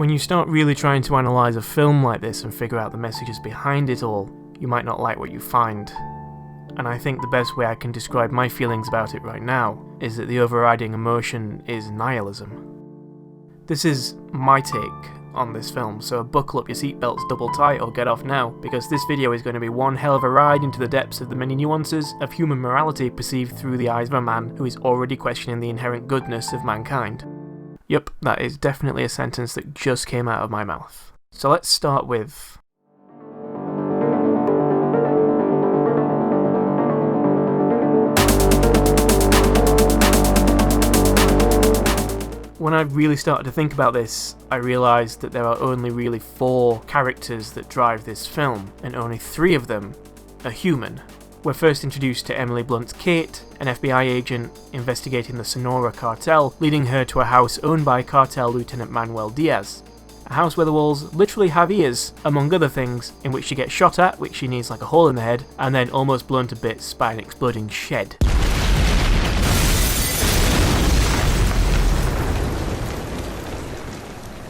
When you start really trying to analyse a film like this and figure out the messages behind it all, you might not like what you find. And I think the best way I can describe my feelings about it right now is that the overriding emotion is nihilism. This is my take on this film, so buckle up your seatbelts double tight or get off now, because this video is going to be one hell of a ride into the depths of the many nuances of human morality perceived through the eyes of a man who is already questioning the inherent goodness of mankind. Yup, that is definitely a sentence that just came out of my mouth. So let's start with... When I really started to think about this, I realised that there are only really 4 characters that drive this film, and only 3 of them are human. We're first introduced to Emily Blunt's Kate, an FBI agent investigating the Sonora cartel, leading her to a house owned by cartel Lieutenant Manuel Diaz. A house where the walls literally have ears, among other things, in which she gets shot at, which she needs like a hole in the head, and then almost blown to bits by an exploding shed.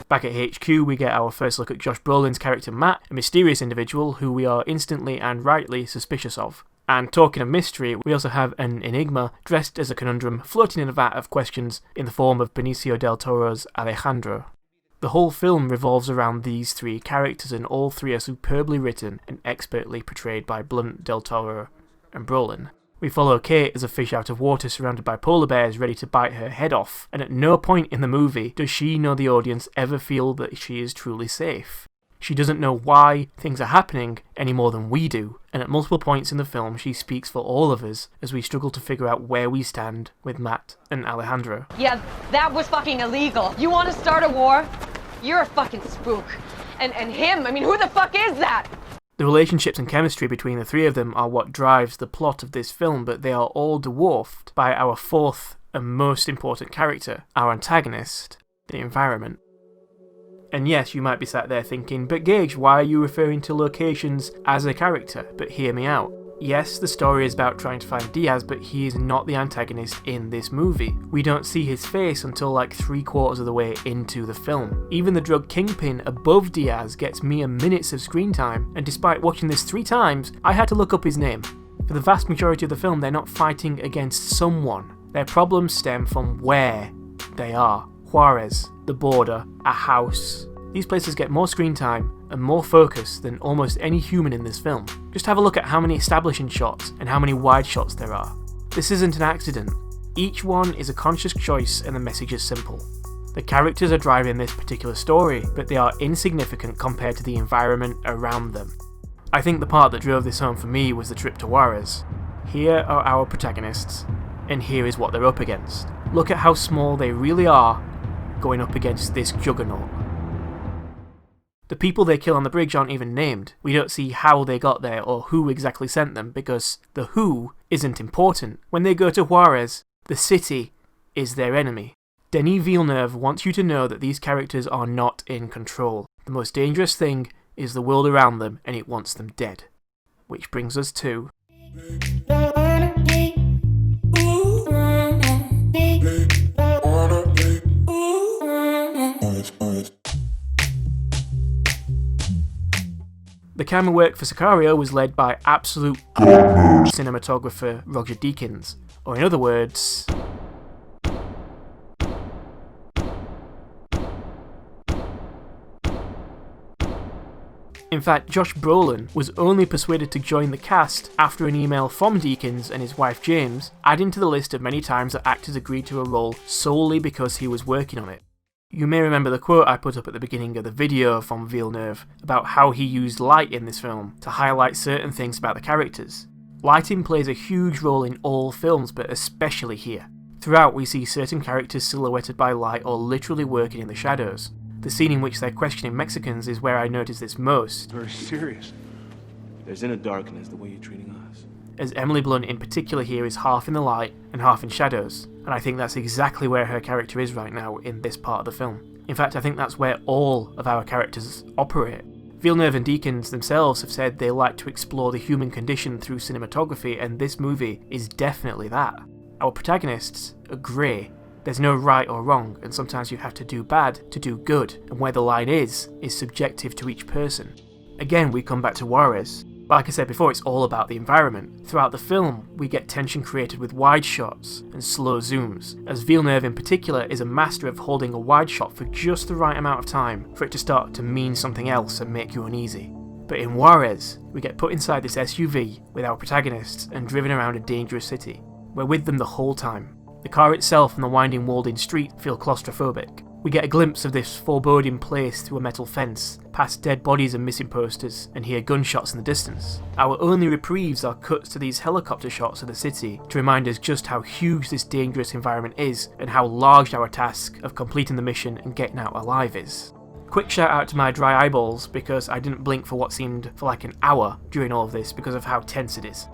Back at HQ, we get our first look at Josh Brolin's character Matt, a mysterious individual who we are instantly and rightly suspicious of. And talking of mystery, we also have an enigma dressed as a conundrum floating in a vat of questions in the form of Benicio del Toro's Alejandro. The whole film revolves around these 3 characters, and all 3 are superbly written and expertly portrayed by Blunt, del Toro and Brolin. We follow Kate as a fish out of water surrounded by polar bears ready to bite her head off, and at no point in the movie does she nor the audience ever feel that she is truly safe. She doesn't know why things are happening any more than we do, and at multiple points in the film she speaks for all of us as we struggle to figure out where we stand with Matt and Alejandro. Yeah, that was fucking illegal. You want to start a war? You're a fucking spook. And him, I mean, who the fuck is that? The relationships and chemistry between the 3 of them are what drives the plot of this film, but they are all dwarfed by our 4th and most important character, our antagonist, the environment. And yes, you might be sat there thinking, but Gage, why are you referring to locations as a character? But hear me out. Yes, the story is about trying to find Diaz, but he is not the antagonist in this movie. We don't see his face until like 3/4 of the way into the film. Even the drug kingpin above Diaz gets mere minutes of screen time, and despite watching this 3 times, I had to look up his name. For the vast majority of the film, they're not fighting against someone. Their problems stem from where they are. Juarez, the border, a house. These places get more screen time and more focus than almost any human in this film. Just have a look at how many establishing shots and how many wide shots there are. This isn't an accident. Each one is a conscious choice and the message is simple. The characters are driving this particular story, but they are insignificant compared to the environment around them. I think the part that drove this home for me was the trip to Juarez. Here are our protagonists, and here is what they're up against. Look at how small they really are going up against this juggernaut. The people they kill on the bridge aren't even named. We don't see how they got there or who exactly sent them, because the who isn't important. When they go to Juarez, the city is their enemy. Denis Villeneuve wants you to know that these characters are not in control. The most dangerous thing is the world around them, and it wants them dead. Which brings us to... The camera work for Sicario was led by absolute cinematographer Roger Deakins, or in other words... In fact, Josh Brolin was only persuaded to join the cast after an email from Deakins and his wife James, adding to the list of many times that actors agreed to a role solely because he was working on it. You may remember the quote I put up at the beginning of the video from Villeneuve about how he used light in this film to highlight certain things about the characters. Lighting plays a huge role in all films, but especially here. Throughout we see certain characters silhouetted by light or literally working in the shadows. The scene in which they're questioning Mexicans is where I noticed this most. Very serious. There's inner darkness the way you're treating us. As Emily Blunt in particular here is half in the light and half in shadows, and I think that's exactly where her character is right now in this part of the film. In fact, I think that's where all of our characters operate. Villeneuve and Deakins themselves have said they like to explore the human condition through cinematography, and this movie is definitely that. Our protagonists are grey, There's no right or wrong, and sometimes you have to do bad to do good, and where the line is subjective to each person. Again, we come back to Juarez. Like I said before, it's all about the environment. Throughout the film, we get tension created with wide shots and slow zooms, as Villeneuve in particular is a master of holding a wide shot for just the right amount of time for it to start to mean something else and make you uneasy. But in Juarez, we get put inside this SUV with our protagonists and driven around a dangerous city. We're with them the whole time. The car itself and the winding walled-in street feel claustrophobic. We get a glimpse of this foreboding place through a metal fence, past dead bodies and missing posters, and hear gunshots in the distance. Our only reprieves are cuts to these helicopter shots of the city to remind us just how huge this dangerous environment is and how large our task of completing the mission and getting out alive is. Quick shout out to my dry eyeballs because I didn't blink for what seemed for like an hour during all of this because of how tense it is.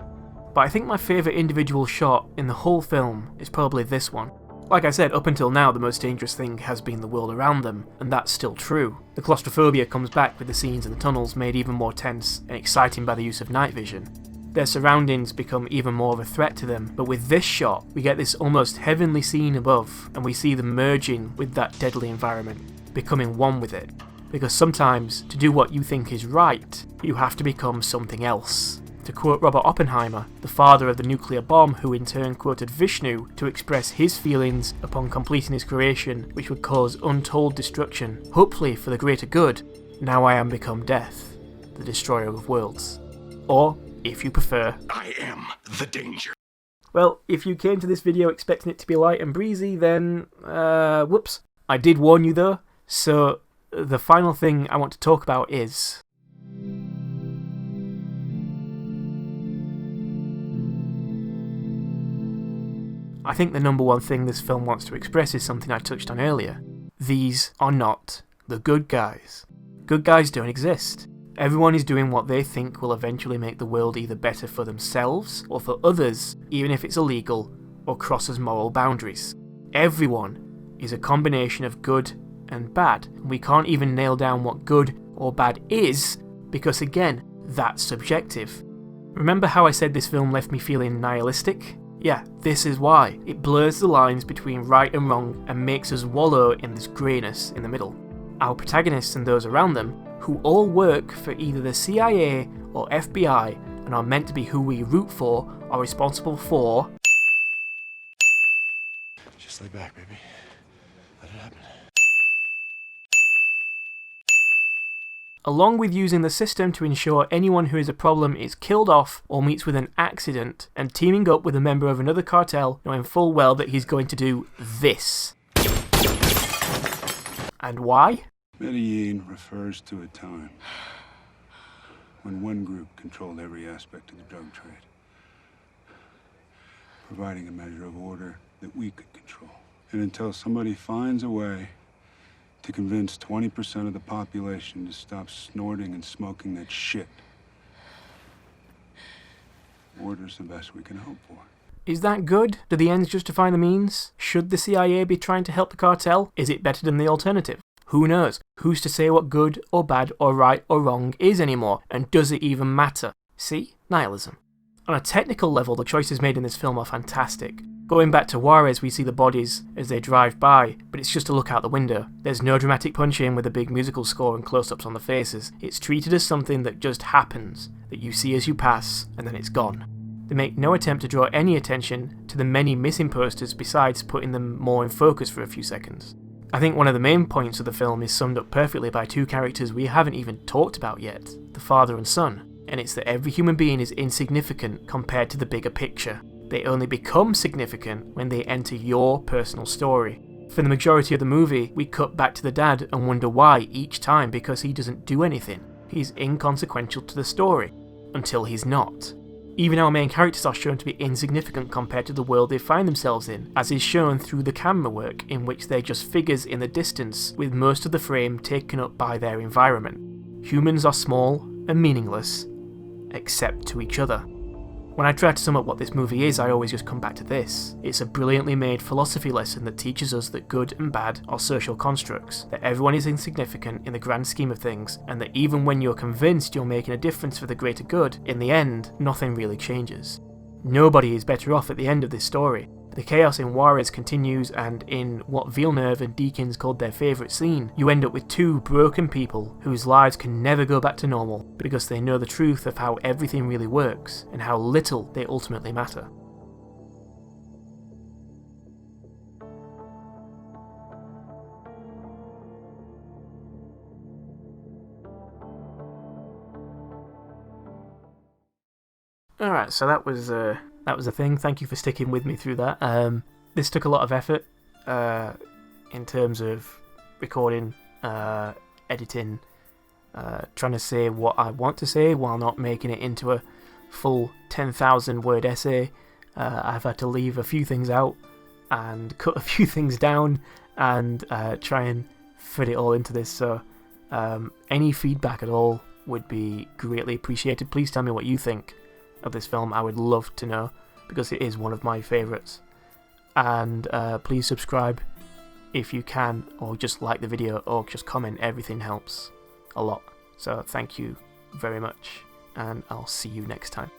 But I think my favourite individual shot in the whole film is probably this one. Like I said, up until now the most dangerous thing has been the world around them, and that's still true. The claustrophobia comes back with the scenes in the tunnels made even more tense and exciting by the use of night vision. Their surroundings become even more of a threat to them, but with this shot we get this almost heavenly scene above, and we see them merging with that deadly environment, becoming one with it. Because sometimes, to do what you think is right, you have to become something else. To quote Robert Oppenheimer, the father of the nuclear bomb, who in turn quoted Vishnu to express his feelings upon completing his creation, which would cause untold destruction, hopefully for the greater good, now I am become death, the destroyer of worlds. Or, if you prefer, I am the danger. Well, if you came to this video expecting it to be light and breezy, then, whoops. I did warn you though, so the final thing I want to talk about is... I think the number one thing this film wants to express is something I touched on earlier. These are not the good guys. Good guys don't exist. Everyone is doing what they think will eventually make the world either better for themselves or for others, even if it's illegal or crosses moral boundaries. Everyone is a combination of good and bad, and we can't even nail down what good or bad is, because again, that's subjective. Remember how I said this film left me feeling nihilistic? Yeah, this is why. It blurs the lines between right and wrong and makes us wallow in this greyness in the middle. Our protagonists and those around them, who all work for either the CIA or FBI and are meant to be who we root for, are responsible for... Just lay back, baby. Let it happen. Along with using the system to ensure anyone who is a problem is killed off or meets with an accident, and teaming up with a member of another cartel knowing full well that he's going to do this. And why? Medellin refers to a time when one group controlled every aspect of the drug trade, providing a measure of order that we could control. And until somebody finds a way to convince 20% of the population to stop snorting and smoking that shit, order's the best we can hope for. Is that good? Do the ends justify the means? Should the CIA be trying to help the cartel? Is it better than the alternative? Who knows? Who's to say what good or bad or right or wrong is anymore? And does it even matter? See? Nihilism. On a technical level, the choices made in this film are fantastic. Going back to Juarez, we see the bodies as they drive by, but it's just a look out the window. There's no dramatic punch-in with a big musical score and close-ups on the faces. It's treated as something that just happens, that you see as you pass, and then it's gone. They make no attempt to draw any attention to the many missing posters besides putting them more in focus for a few seconds. I think one of the main points of the film is summed up perfectly by two characters we haven't even talked about yet, the father and son, and it's that every human being is insignificant compared to the bigger picture. They only become significant when they enter your personal story. For the majority of the movie, we cut back to the dad and wonder why each time, because he doesn't do anything. He's inconsequential to the story, until he's not. Even our main characters are shown to be insignificant compared to the world they find themselves in, as is shown through the camera work, in which they're just figures in the distance, with most of the frame taken up by their environment. Humans are small and meaningless, except to each other. When I try to sum up what this movie is, I always just come back to this. It's a brilliantly made philosophy lesson that teaches us that good and bad are social constructs, that everyone is insignificant in the grand scheme of things, and that even when you're convinced you're making a difference for the greater good, in the end, nothing really changes. Nobody is better off at the end of this story. The chaos in Juarez continues, and in what Villeneuve and Deakins called their favourite scene, you end up with two broken people whose lives can never go back to normal because they know the truth of how everything really works and how little they ultimately matter. Alright, so that was a thing. Thank you for sticking with me through that. This took a lot of effort in terms of recording, editing, trying to say what I want to say while not making it into a full 10,000 word essay. I've had to leave a few things out and cut a few things down and try and fit it all into this. So any feedback at all would be greatly appreciated. Please tell me what you think of this film. I would love to know, because it is one of my favourites. And please subscribe if you can, or just like the video, or just comment. Everything helps a lot. So thank you very much, and I'll see you next time.